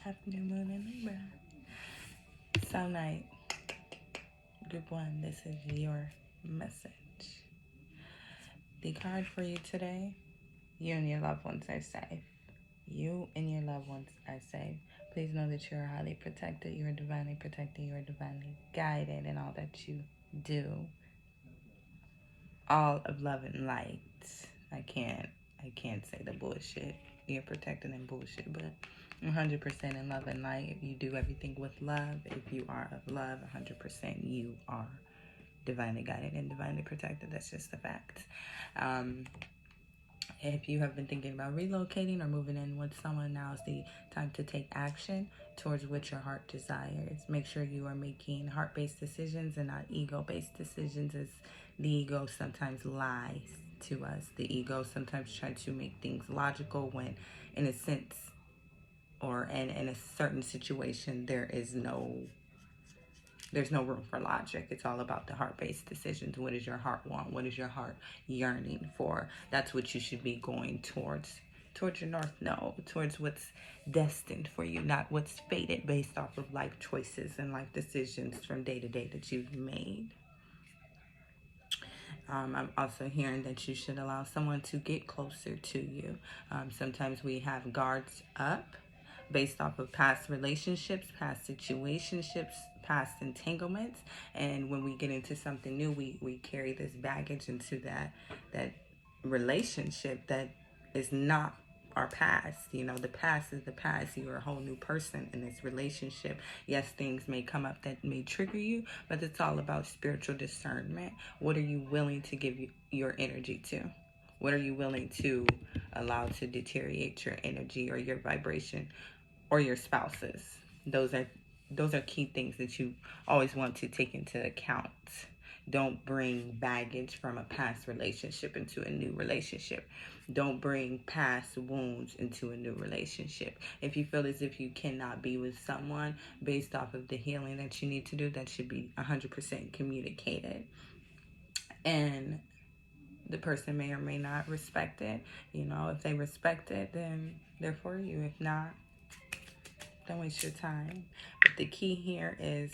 Happy new moon in Libra. So night, group one, this is your message. The card for you today, you and your loved ones are safe. You and your loved ones are safe. Please know that you are highly protected. You are divinely protected. You are divinely guided in all that you do. All of love and light. I can't say the bullshit. You're protected in bullshit, but 100% in love and light. If you do everything with love, if you are of love, 100% you are divinely guided and divinely protected. That's just a fact. If you have been thinking about relocating or moving in with someone, now is the time to take action towards what your heart desires. Make sure you are making heart-based decisions and not ego-based decisions, as the ego sometimes lies to us. The ego sometimes tries to make things logical when, in a sense, or in a certain situation, there's no room for logic. It's all about the heart-based decisions. What does your heart want? What is your heart yearning for? That's what you should be going towards your north node, towards what's destined for you, not what's fated based off of life choices and life decisions from day to day that you've made. I'm also hearing that you should allow someone to get closer to you. Sometimes we have guards up based off of past relationships, past situationships, past entanglements, and when we get into something new, we carry this baggage into that relationship that is not our past. You know, the past is the past. You're a whole new person in this relationship. Yes, things may come up that may trigger you, but it's all about spiritual discernment. What are you willing to give your energy to? What are you willing to allow to deteriorate your energy or your vibration or your spouse's? Those are key things that you always want to take into account. Don't bring baggage from a past relationship into a new relationship. Don't bring past wounds into a new relationship. If you feel as if you cannot be with someone based off of the healing that you need to do, that should be 100% communicated. And the person may or may not respect it. You know, if they respect it, then they're for you. If not, don't waste your time. But the key here is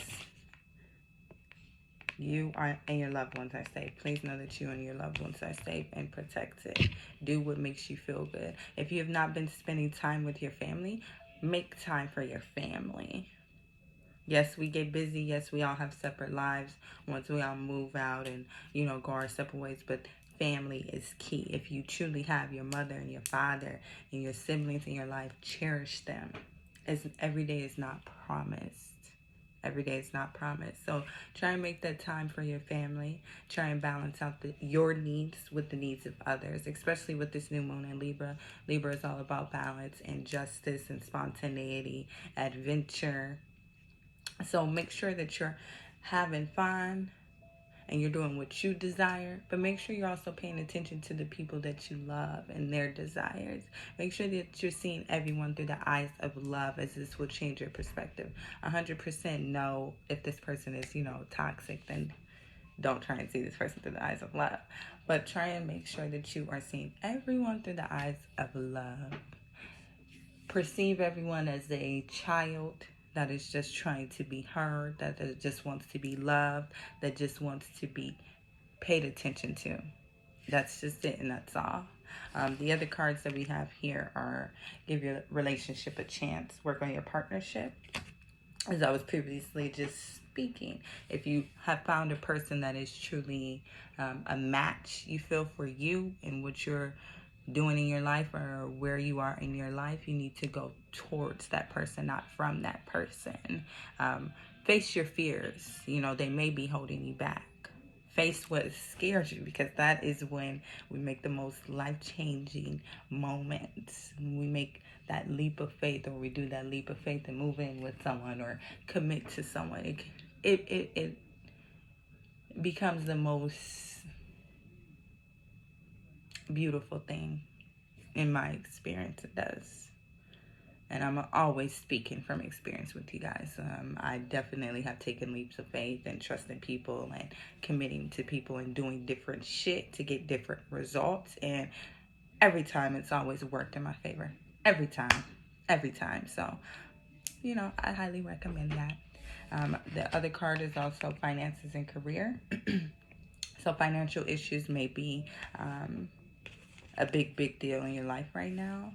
you and your loved ones are safe. Please know that you and your loved ones are safe and protected. Do what makes you feel good. If you have not been spending time with your family, make time for your family. Yes, we get busy. Yes, we all have separate lives once we all move out and, you know, go our separate ways. But family is key. If you truly have your mother and your father and your siblings in your life, cherish them. As every day is not promised. Every day is not promised. So try and make that time for your family. Try and balance out your needs with the needs of others, especially with this new moon in Libra. Libra is all about balance and justice and spontaneity, adventure. So make sure that you're having fun and you're doing what you desire, but make sure you're also paying attention to the people that you love and their desires. Make sure that you're seeing everyone through the eyes of love, as this will change your perspective. 100% know if this person is, you know, toxic, then don't try and see this person through the eyes of love. But try and make sure that you are seeing everyone through the eyes of love. Perceive everyone as a child that is just trying to be heard, that just wants to be loved, that just wants to be paid attention to. That's just it, and that's all. The other cards that we have here are give your relationship a chance, work on your partnership. As I was previously just speaking, if you have found a person that is truly a match you feel for you and what you're doing in your life or where you are in your life, you need to go towards that person, not from that person. Face your fears. You know, they may be holding you back. Face what scares you, because that is when we make the most life-changing moments. When we make that leap of faith, or we do that leap of faith and move in with someone or commit to someone, it becomes the most beautiful thing. In my experience, it does. And I'm always speaking from experience with you guys. I definitely have taken leaps of faith and trusting people and committing to people and doing different shit to get different results. And every time it's always worked in my favor. Every time. Every time. So I highly recommend that. The other card is also finances and career. So financial issues may be a big deal in your life right now.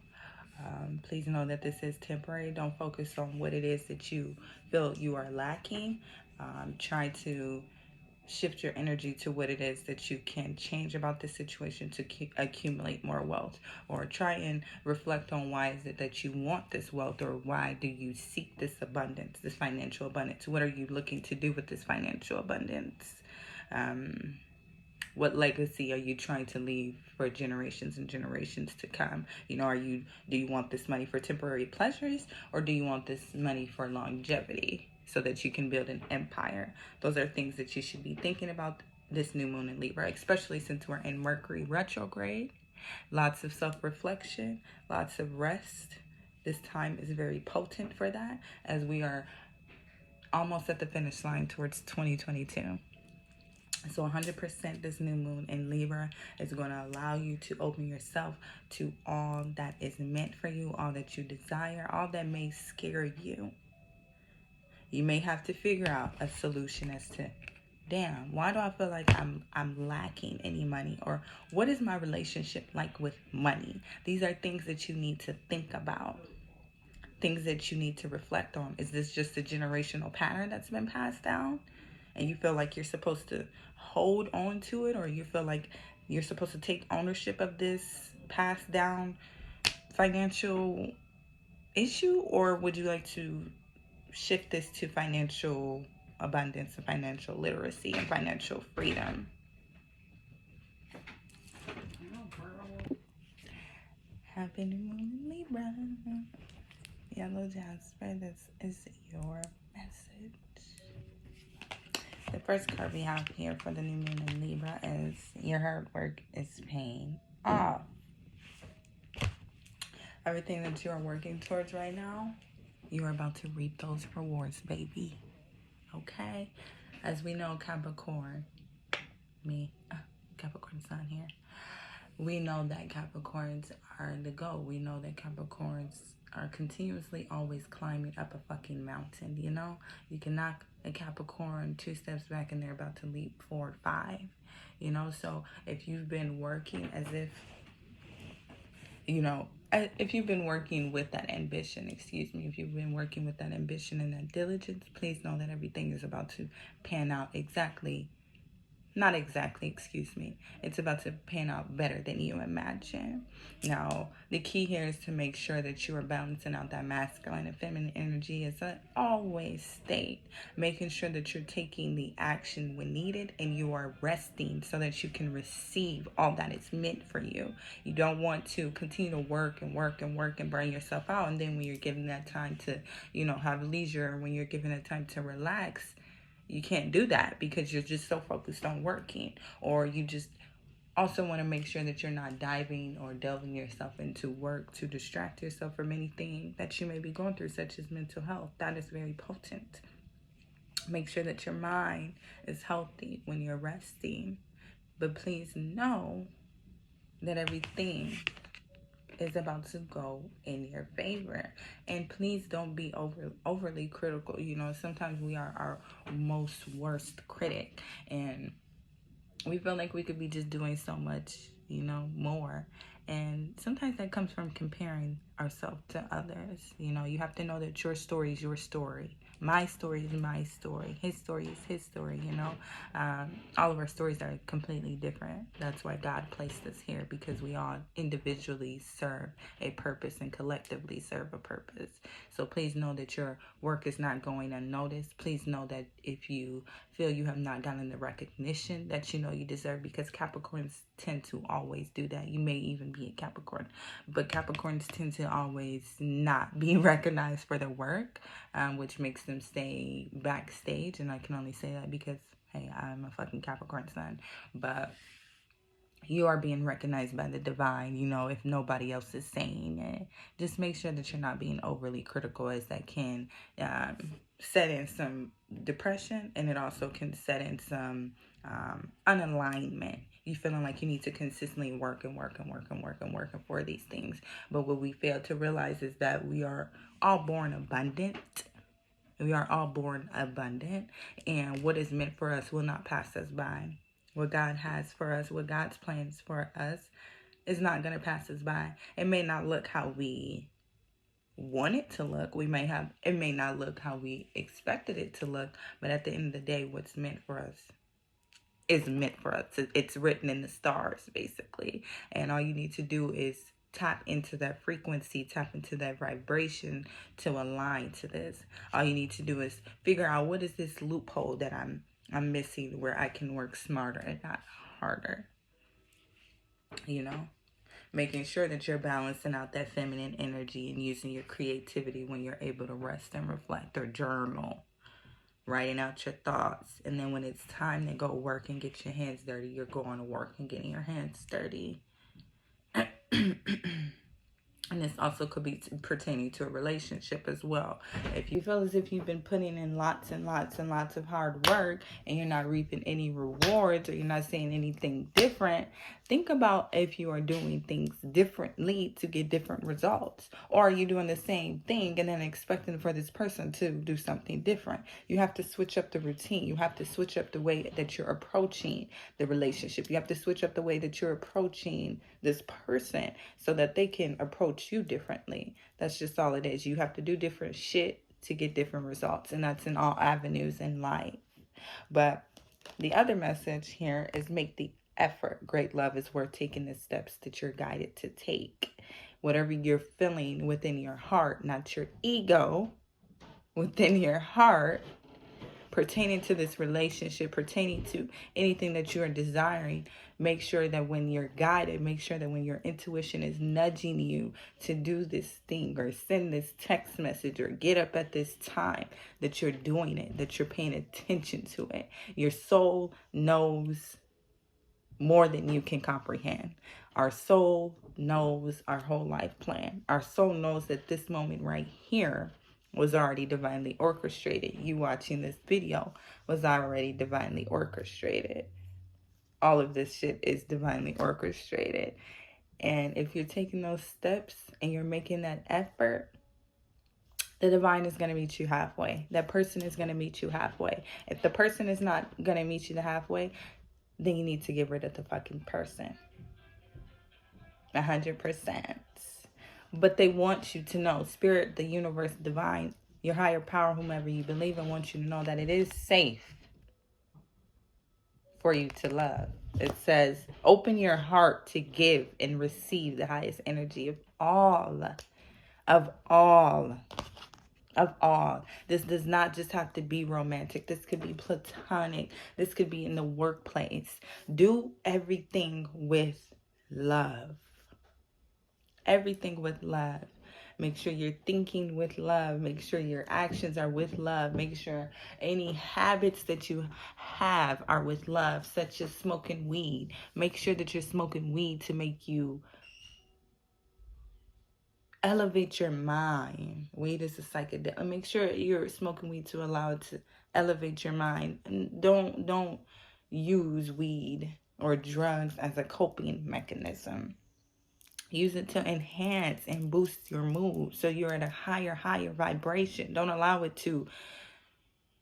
Please know that this is temporary. Don't focus on what it is that you feel you are lacking. Try to shift your energy to what it is that you can change about this situation to accumulate more wealth, or try and reflect on why is it that you want this wealth, or why do you seek this abundance, this financial abundance. What are you looking to do with this financial abundance? What legacy are you trying to leave for generations and generations to come? Do you want this money for temporary pleasures, or do you want this money for longevity so that you can build an empire? Those are things that you should be thinking about this new moon in Libra, especially since we're in Mercury retrograde. Lots of self-reflection, lots of rest. This time is very potent for that, as we are almost at the finish line towards 2022. So 100% this new moon in Libra is going to allow you to open yourself to all that is meant for you, all that you desire, all that may scare you. You may have to figure out a solution as to, damn, why do I feel like I'm lacking any money? Or what is my relationship like with money? These are things that you need to think about. Things that you need to reflect on. Is this just a generational pattern that's been passed down, and you feel like you're supposed to hold on to it, or you feel like you're supposed to take ownership of this passed down financial issue? Or would you like to shift this to financial abundance and financial literacy and financial freedom? Happy new moon in Libra. Yellow Jasper, this is your message. The first card we have here for the new moon in Libra is your hard work is paying off. Everything that you are working towards right now, you are about to reap those rewards, baby. Okay? As we know, Capricorn, Capricorn sun here. We know that Capricorns are the goal. We know that Capricorns are continuously always climbing up a fucking mountain, You can knock a Capricorn 2 steps back and they're about to leap forward 5, So if you've been working if you've been working with that ambition, if you've been working with that ambition and that diligence, please know that everything is about to pan out it's about to pan out better than you imagine. Now, the key here is to make sure that you are balancing out that masculine and feminine energy, as I always state, making sure that you're taking the action when needed and you are resting so that you can receive all that is meant for you. You don't want to continue to work and burn yourself out, and then when you're given that time to, have leisure, when you're given that time to relax, you can't do that because you're just so focused on working. Or you just also want to make sure that you're not diving or delving yourself into work to distract yourself from anything that you may be going through, such as mental health. That is very potent. Make sure that your mind is healthy when you're resting. But please know that everything is about to go in your favor, and please don't be overly critical. Sometimes we are our most worst critic, and we feel like we could be just doing so much more, and sometimes that comes from comparing ourselves to others. You have to know that your story is your story, my story is my story, his story is his story. All of our stories are completely different. That's why God placed us here, because we all individually serve a purpose and collectively serve a purpose. So please know that your work is not going unnoticed. Please know that if you feel you have not gotten the recognition that you deserve, because Capricorns tend to always do that. You may even be a Capricorn, but Capricorns tend to always not be recognized for their work, which makes them stay backstage. And I can only say that because, hey, I'm a fucking Capricorn sun. But you are being recognized by the divine, if nobody else is saying it. Just make sure that you're not being overly critical, as that can set in some depression, and it also can set in some unalignment. You feeling like you need to consistently work and work and work and work and work for these things. But what we fail to realize is that we are all born abundant. We are all born abundant, and what is meant for us will not pass us by. What God has for us, what God's plans for us, is not going to pass us by. It may not look how we want it to look. It may not look how we expected it to look, but at the end of the day, what's meant for us is meant for us. It's written in the stars, basically. And all you need to do is tap into that frequency, tap into that vibration to align to this. All you need to do is figure out, what is this loophole that I'm missing, where I can work smarter and not harder. Making sure that you're balancing out that feminine energy and using your creativity when you're able to rest and reflect or journal, writing out your thoughts. And then when it's time to go work and get your hands dirty, you're going to work and getting your hands dirty. And this also could be pertaining to a relationship as well. If you feel as if you've been putting in lots and lots and lots of hard work and you're not reaping any rewards, or you're not seeing anything different, think about if you are doing things differently to get different results. Or are you doing the same thing and then expecting for this person to do something different? You have to switch up the routine. You have to switch up the way that you're approaching the relationship. You have to switch up the way that you're approaching this person so that they can approach you differently. That's just all it is. You have to do different shit to get different results, and that's in all avenues in life. But the other message here is, make the effort. Great love is worth taking the steps that you're guided to take. Whatever you're feeling within your heart, not your ego, within your heart, pertaining to this relationship, pertaining to anything that you are desiring, make sure that when you're guided, make sure that when your intuition is nudging you to do this thing or send this text message or get up at this time, that you're doing it, that you're paying attention to it. Your soul knows more than you can comprehend. Our soul knows our whole life plan. Our soul knows that this moment right here was already divinely orchestrated. You watching this video was already divinely orchestrated. All of this shit is divinely orchestrated. And if you're taking those steps and you're making that effort, the divine is going to meet you halfway. That person is going to meet you halfway. If the person is not going to meet you the halfway, then you need to get rid of the fucking person. 100%. But they want you to know, spirit, the universe, divine, your higher power, whomever you believe in, wants you to know that it is safe for you to love. It says, open your heart to give and receive the highest energy of all. Of all. Of all. This does not just have to be romantic. This could be platonic. This could be in the workplace. Do everything with love. Everything with love. Make sure you're thinking with love. Make sure your actions are with love. Make sure any habits that you have are with love, such as smoking weed. Make sure that you're smoking weed to make you elevate your mind. Weed is a psychedelic. Make sure you're smoking weed to allow it to elevate your mind. And don't use weed or drugs as a coping mechanism. Use it to enhance and boost your mood so you're at a higher vibration. Don't allow it to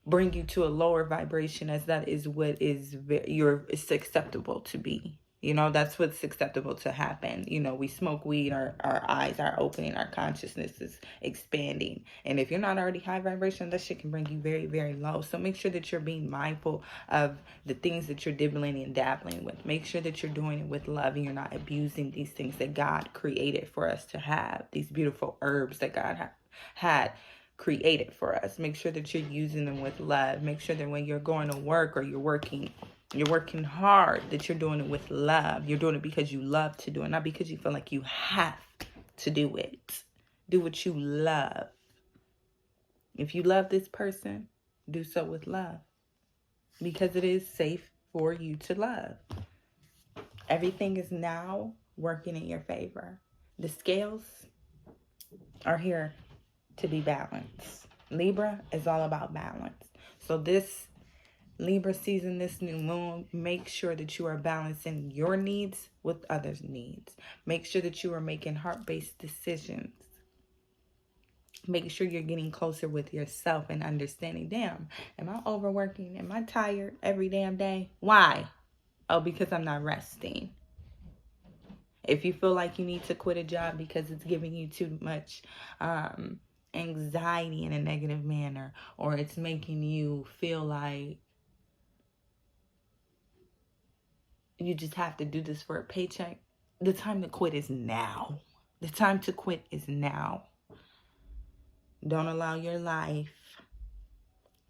bring you to a lower vibration, as that is what it's acceptable to be. That's what's acceptable to happen. We smoke weed, our eyes are opening, our consciousness is expanding. And if you're not already high vibration, that shit can bring you very, very low. So make sure that you're being mindful of the things that you're dibbling and dabbling with. Make sure that you're doing it with love and you're not abusing these things that God created for us to have. These beautiful herbs that God had created for us. Make sure that you're using them with love. Make sure that when you're going to work or you're working hard, that you're doing it with love. You're doing it because you love to do it, not because you feel like you have to do it. Do what you love. If you love this person, do so with love, because it is safe for you to love. Everything is now working in your favor. The scales are here to be balanced. Libra is all about balance. So this Libra season, this new moon, make sure that you are balancing your needs with others' needs. Make sure that you are making heart-based decisions. Make sure you're getting closer with yourself and understanding, damn, am I overworking? Am I tired every damn day? Why? Oh, because I'm not resting. If you feel like you need to quit a job because it's giving you too much anxiety in a negative manner, or it's making you feel like you just have to do this for a paycheck, the time to quit is now. The time to quit is now. Don't allow your life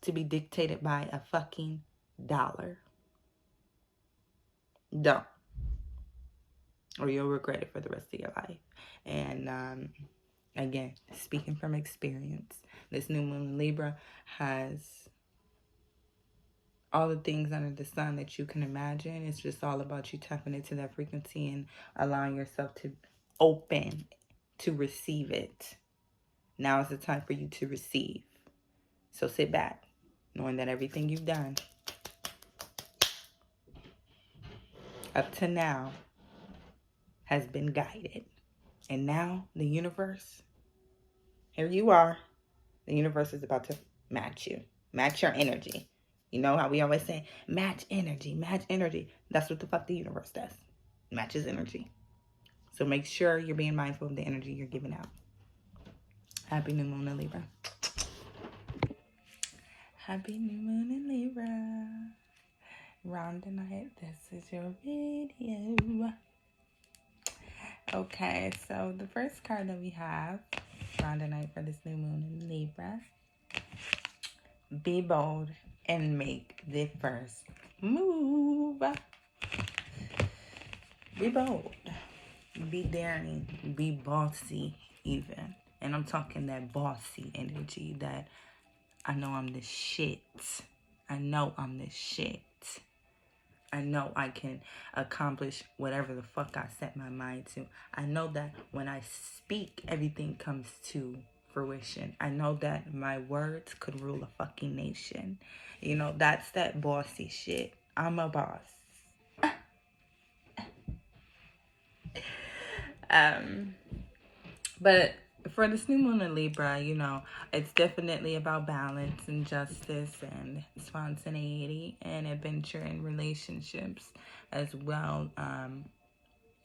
to be dictated by a fucking dollar. Don't. Or you'll regret it for the rest of your life. And again, speaking from experience, this new moon in Libra has all the things under the sun that you can imagine. It's just all about you tapping into that frequency and allowing yourself to open to receive it. Now is the time for you to receive. So sit back, knowing that everything you've done up to now has been guided. And now the universe, here you are. The universe is about to match you. Match your energy. You know how we always say, match energy, match energy. That's what the fuck the universe does. Matches energy. So make sure you're being mindful of the energy you're giving out. Happy new moon in Libra. Happy new moon in Libra. Round the night, this is your video. Okay, so the first card that we have, round the night for this new moon in Libra. Be bold and make the first move. Be bold. Be daring. Be bossy even. And I'm talking that bossy energy that I know I'm the shit. I know I'm the shit. I know I can accomplish whatever the fuck I set my mind to. I know that when I speak, everything comes to fruition. I know that my words could rule a fucking nation. You know, that's that bossy shit. I'm a boss. But for this new moon in Libra, you know, it's definitely about balance and justice and spontaneity and adventure in relationships as well.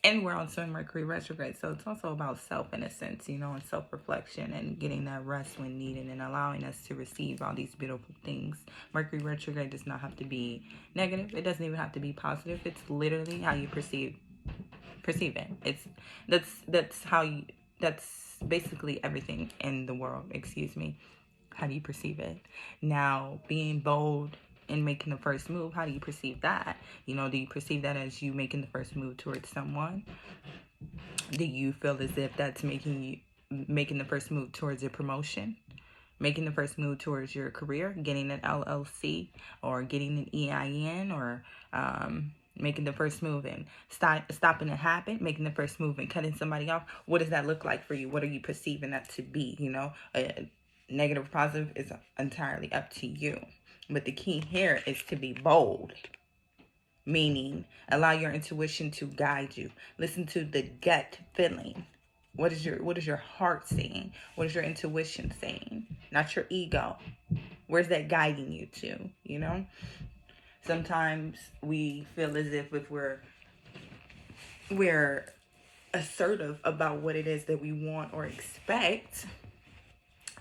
And we're also in Mercury retrograde, so it's also about self in a sense, you know, and self-reflection and getting that rest when needed and allowing us to receive all these beautiful things. Mercury retrograde does not have to be negative. It doesn't even have to be positive. It's literally how you perceive it. That's how you, that's basically everything in the world, excuse me. How do you perceive it? Now, being bold and making the first move, how do you perceive that? You know, do you perceive that as you making the first move towards someone? Do you feel as if that's making the first move towards a promotion? Making the first move towards your career, getting an LLC or getting an EIN, or making the first move and stopping a habit, making the first move and cutting somebody off. What does that look like for you? What are you perceiving that to be? You know, negative or positive is entirely up to you. But the key here is to be bold, meaning allow your intuition to guide you. Listen to the gut feeling. What is your heart saying? What is your intuition saying? Not your ego. Where's that guiding you to, you know? Sometimes we feel as if we're assertive about what it is that we want or expect,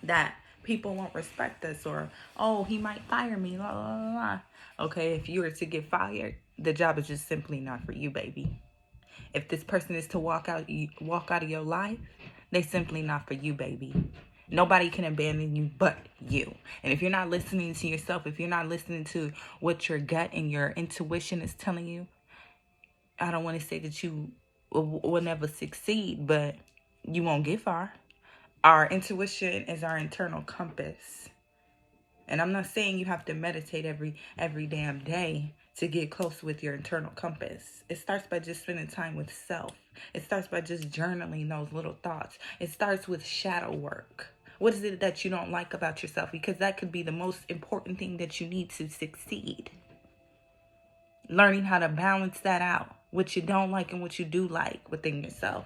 that people won't respect us, or, oh, he might fire me, la la la la. Okay, if you were to get fired, the job is just simply not for you, baby. If this person is to walk out of your life, they simply not for you, baby. Nobody can abandon you but you. And if you're not listening to yourself, if you're not listening to what your gut and your intuition is telling you, I don't want to say that you will never succeed, but you won't get far. Our intuition is our internal compass. And I'm not saying you have to meditate every damn day to get close with your internal compass. It starts by just spending time with self. It starts by just journaling those little thoughts. It starts with shadow work. What is it that you don't like about yourself? Because that could be the most important thing that you need to succeed. Learning how to balance that out. What you don't like and what you do like within yourself.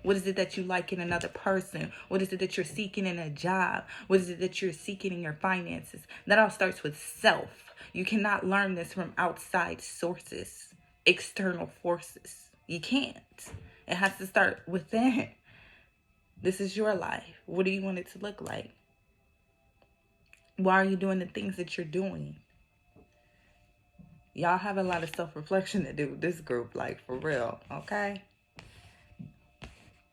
What is it that you like in another person? What is it that you're seeking in a job? What is it that you're seeking in your finances? That all starts with self. You cannot learn this from outside sources, external forces. You can't. It has to start within. This is your life. What do you want it to look like? Why are you doing the things that you're doing? Y'all have a lot of self-reflection to do with this group, like for real, okay?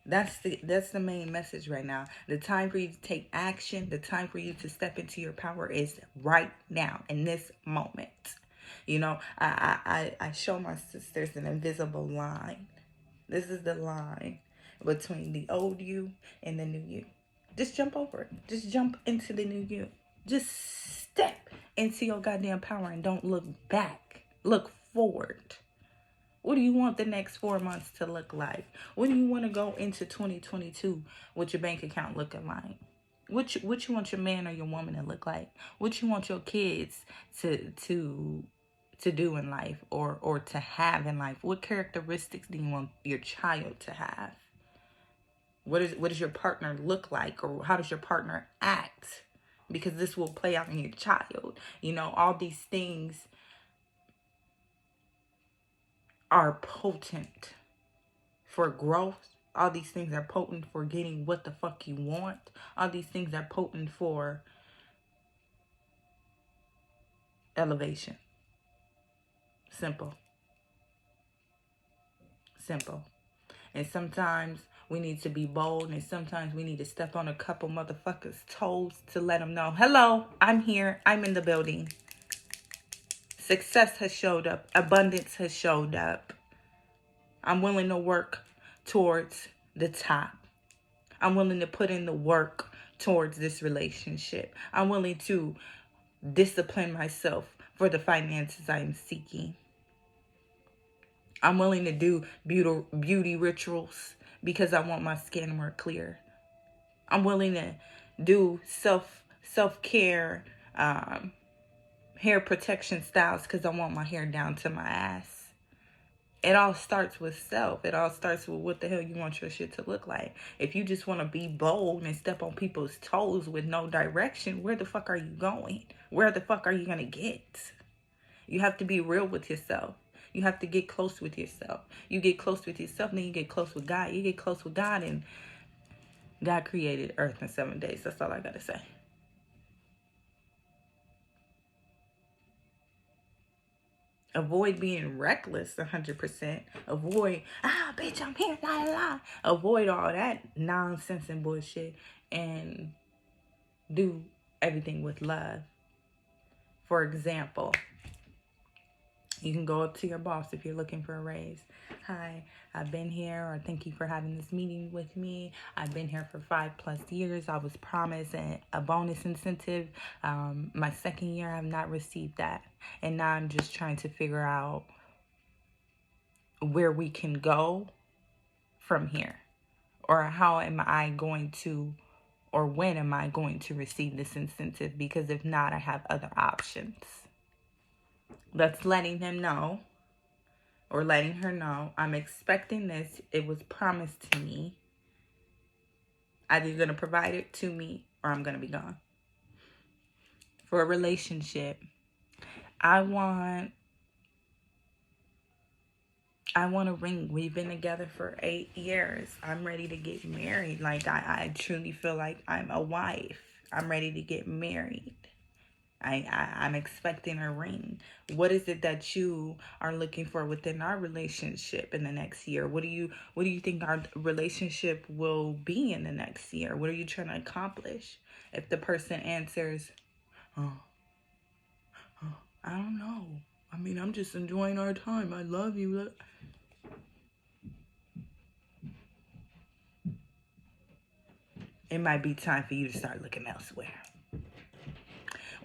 That's the main message right now. The time for you to take action, the time for you to step into your power is right now, in this moment. You know, I show my sisters an invisible line. This is the line between the old you and the new you. Just jump over it. Just jump into the new you. Just step into your goddamn power and don't look back. Look forward. What do you want the next 4 months to look like? What do you want to go into 2022 with your bank account looking like? What you want your man or your woman to look like? What you want your kids to do in life or to have in life? What characteristics do you want your child to have? What does your partner look like, or how does your partner act? Because this will play out in your child. You know, all these things are potent for growth. All these things are potent for getting what the fuck you want. All these things are potent for elevation. Simple. Simple. And sometimes we need to be bold, and sometimes we need to step on a couple motherfuckers' toes to let them know, hello, I'm here. I'm in the building. Success has showed up. Abundance has showed up. I'm willing to work towards the top. I'm willing to put in the work towards this relationship. I'm willing to discipline myself for the finances I am seeking. I'm willing to do beauty rituals because I want my skin more clear. I'm willing to do self-care, hair protection styles because I want my hair down to my ass. It all starts with self. It all starts with what the hell you want your shit to look like. If you just want to be bold and step on people's toes with no direction, where the fuck are you going? Where the fuck are you going to get? You have to be real with yourself. You have to get close with yourself. You get close with yourself, then you get close with God. You get close with God, and God created earth in 7 days. That's all I got to say. Avoid being reckless 100%. Avoid, bitch, I'm here, la la la. Avoid all that nonsense and bullshit and do everything with love. For example, you can go up to your boss if you're looking for a raise. Hi, I've been here, or thank you for having this meeting with me. I've been here for 5+ years. I was promised a bonus incentive. My second year, I have not received that. And now I'm just trying to figure out where we can go from here. Or how am I going to, or when am I going to receive this incentive? Because if not, I have other options. That's letting him know, or letting her know, I'm expecting this. It was promised to me. Either you're going to provide it to me or I'm going to be gone. For a relationship, I want a ring. We've been together for 8 years. I'm ready to get married. Like, I truly feel like I'm a wife. I'm ready to get married. I'm expecting a ring. What is it that you are looking for within our relationship in the next year? What do you think our relationship will be in the next year? What are you trying to accomplish? If the person answers, I don't know. I mean, I'm just enjoying our time. I love you. It might be time for you to start looking elsewhere.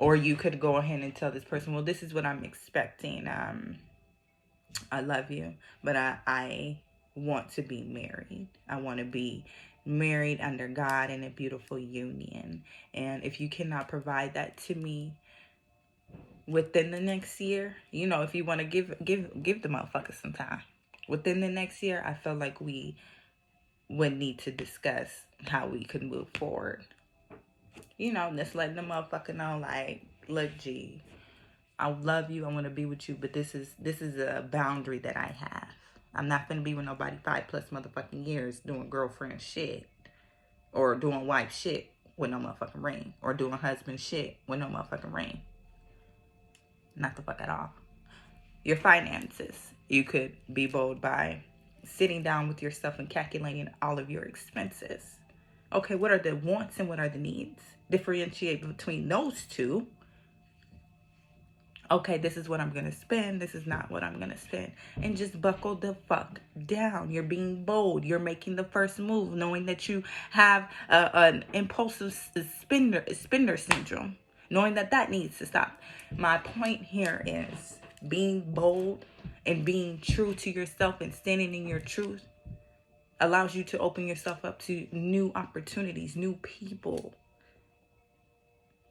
Or you could go ahead and tell this person, well, this is what I'm expecting. I love you, but I want to be married. I want to be married under God in a beautiful union. And if you cannot provide that to me within the next year, you know, if you want to give the motherfucker some time. Within the next year, I feel like we would need to discuss how we could move forward. You know, just letting the motherfucker know, like, look, G, I love you. I want to be with you, but this is a boundary that I have. I'm not gonna be with nobody 5+ motherfucking years doing girlfriend shit, or doing wife shit with no motherfucking ring, or doing husband shit with no motherfucking ring. Not the fuck at all. Your finances. You could be bold by sitting down with yourself and calculating all of your expenses. Okay, what are the wants and what are the needs? Differentiate between those two. Okay, this is what I'm going to spend. This is not what I'm going to spend. And just buckle the fuck down. You're being bold. You're making the first move, knowing that you have an impulsive spender syndrome, knowing that needs to stop. My point here is being bold and being true to yourself and standing in your truth allows you to open yourself up to new opportunities, new people.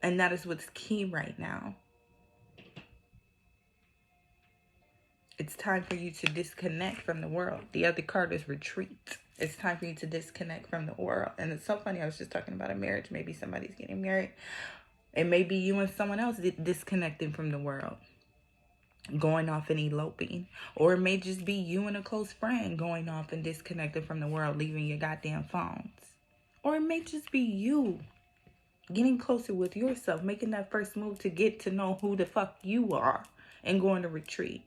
And that is what's key right now. It's time for you to disconnect from the world. The other card is retreat. It's time for you to disconnect from the world. And it's so funny. I was just talking about a marriage. Maybe somebody's getting married. It may be you and someone else disconnecting from the world, going off and eloping. Or it may just be you and a close friend going off and disconnecting from the world, leaving your goddamn phones. Or it may just be you getting closer with yourself, making that first move to get to know who the fuck you are and going to retreat.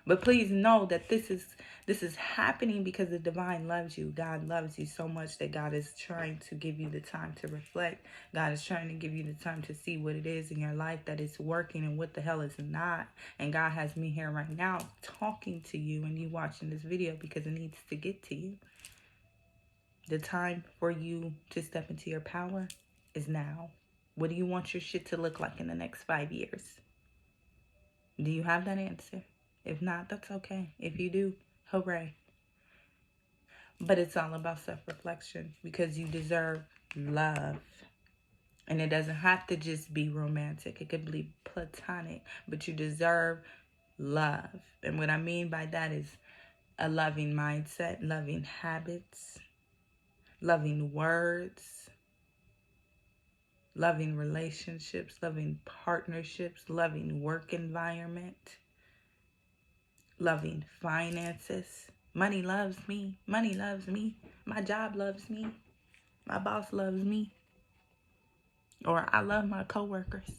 But please know that this is happening because the divine loves you. God loves you so much that God is trying to give you the time to reflect. God is trying to give you the time to see what it is in your life that is working and what the hell is not. And God has me here right now talking to you and you watching this video because it needs to get to you. The time for you to step into your power is now. What do you want your shit to look like in the next 5 years? Do you have that answer? If not, that's okay. If you do, hooray. But it's all about self-reflection because you deserve love. And it doesn't have to just be romantic. It could be platonic, but you deserve love. And what I mean by that is a loving mindset, loving habits, loving words, loving relationships, loving partnerships, loving work environment, loving finances. Money loves me. Money loves me. My job loves me. My boss loves me. Or I love my coworkers.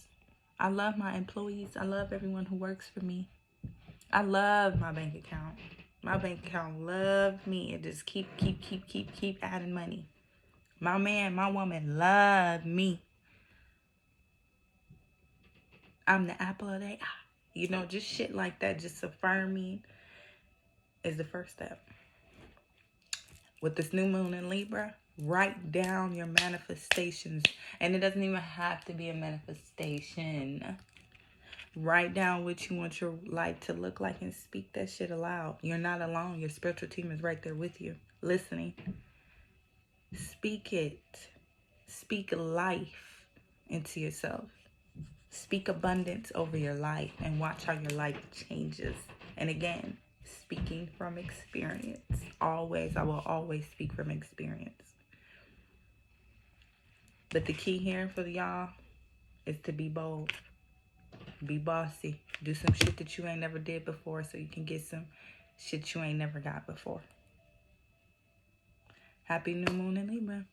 I love my employees. I love everyone who works for me. I love my bank account. My bank account loves me. It just keep adding money. My man, my woman love me. I'm the apple of their eye. You know, just shit like that. Just affirming is the first step. With this new moon in Libra, write down your manifestations. And it doesn't even have to be a manifestation. Write down what you want your life to look like and speak that shit aloud. You're not alone. Your spiritual team is right there with you, listening. Speak it. Speak life into yourself. Speak abundance over your life and watch how your life changes. And again, speaking from experience. Always, I will always speak from experience. But the key here for y'all is to be bold. Be bossy. Do some shit that you ain't never did before so you can get some shit you ain't never got before. Happy new moon in Libra.